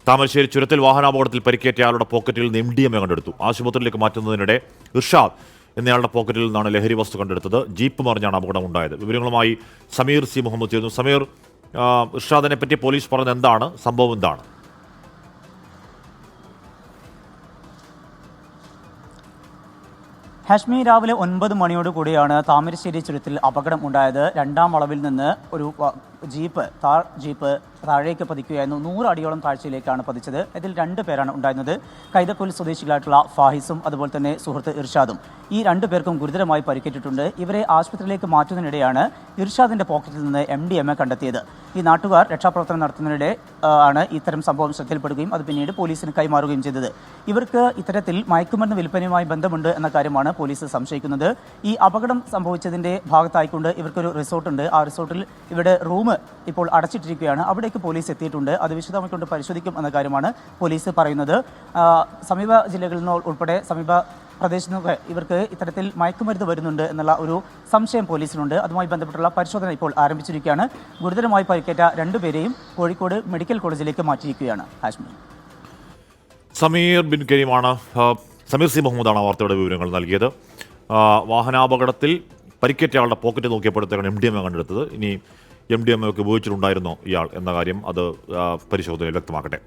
താമരശ്ശേരി ചുരത്തിൽ വാഹനാപകടത്തിൽ പരിക്കേറ്റ ആളുടെ പോക്കറ്റിൽ നിന്ന് MDMA കണ്ടെടുത്തു. ആശുപത്രിയിലേക്ക് മാറ്റുന്നതിനിടെ ഇർഷാദ് എന്നയാളുടെ പോക്കറ്റിൽ നിന്നാണ് ലഹരി വസ്തു കണ്ടെടുത്തത്. ജീപ്പ് മറിഞ്ഞാണ് അപകടമുണ്ടായത്. വിവരങ്ങളുമായി സമീർ സി മുഹമ്മദ് ചേരുന്നു. സമീർ, ഇർഷാദിനെ പറ്റി പോലീസ് പറഞ്ഞത് എന്താണ്? സംഭവം എന്താണ്? ഹാഷ്മി, രാവിലെ 9 മണിയോട് കൂടിയാണ് താമരശ്ശേരി ചുരത്തിൽ അപകടം ഉണ്ടായത്. രണ്ടാം വളവിൽ നിന്ന് ഒരു ജീപ്പ് താഴേക്ക് പതിക്കുകയായിരുന്നു. 100 അടിയോളം താഴ്ചയിലേക്കാണ് പതിച്ചത്. ഇതിൽ 2 പേരാണ് ഉണ്ടായിരുന്നത്. കൈതപ്പൊയിൽ സ്വദേശികളായിട്ടുള്ള ഫാഹിസും അതുപോലെ തന്നെ സുഹൃത്ത് ഇർഷാദും. ഈ 2 പേർക്കും ഗുരുതരമായി പരിക്കേറ്റിട്ടുണ്ട്. ഇവരെ ആശുപത്രിയിലേക്ക് മാറ്റുന്നതിനിടെയാണ് ഇർഷാദിന്റെ പോക്കറ്റിൽ നിന്ന് MDMA കണ്ടെത്തിയത്. ഈ നാട്ടുകാർ രക്ഷാപ്രവർത്തനം നടത്തുന്നതിനിടെ ആണ് ഇത്തരം സംഭവം ശ്രദ്ധയിൽപ്പെടുകയും അത് പിന്നീട് പോലീസിന് കൈമാറുകയും ചെയ്തത്. ഇവർക്ക് ഇത്തരത്തിൽ മയക്കുമരുന്ന് വിൽപ്പനയുമായി ബന്ധമുണ്ട് എന്ന കാര്യമാണ് പോലീസ് സംശയിക്കുന്നത്. ഈ അപകടം സംഭവിച്ചതിന്റെ ഭാഗത്തായിക്കൊണ്ട് ഇവർക്കൊരു റിസോർട്ടുണ്ട്. ആ റിസോർട്ടിൽ ഇവിടെ റൂം ഇപ്പോൾ അടച്ചിട്ടിരിക്കുകയാണ്. അവിടേക്ക് പോലീസ് എത്തിയിട്ടുണ്ട്. അത് വിശദമായി കൊണ്ട് പരിശോധിക്കും എന്ന കാര്യമാണ് പോലീസ് പറയുന്നത്. സമീപ ജില്ലകളിൽ നിന്ന് ഉൾപ്പെടെ സമീപ പ്രദേശത്ത് നിന്നൊക്കെ ഇവർക്ക് ഇത്തരത്തിൽ മയക്കുമരുന്ന് വരുന്നുണ്ട് എന്നുള്ള ഒരു സംശയം പോലീസിനുണ്ട്. അതുമായി ബന്ധപ്പെട്ടുള്ള പരിശോധന ഇപ്പോൾ ആരംഭിച്ചിരിക്കുകയാണ്. ഗുരുതരമായി പരിക്കേറ്റ 2 പേരെയും കോഴിക്കോട് മെഡിക്കൽ കോളേജിലേക്ക് മാറ്റിയിരിക്കുകയാണ്. ഹാഷ്മി, സമീർ ബിൻ കരീമാണ്. സമീർ സി മുഹമ്മദാണ് വാർത്തയുടെ വിവരങ്ങൾ നൽകിയത്. വാഹനാപകടത്തിൽ പരിക്കേറ്റ ആളുടെ പോക്കറ്റ് നോക്കിയപ്പോഴത്തേക്കാണ് MDMA കണ്ടെടുത്തത്. ഇനി MDMA ഒക്കെ ഉപയോഗിച്ചിട്ടുണ്ടായിരുന്നോ ഇയാൾ എന്ന കാര്യം അത് പരിശോധനയിൽ വ്യക്തമാക്കട്ടെ.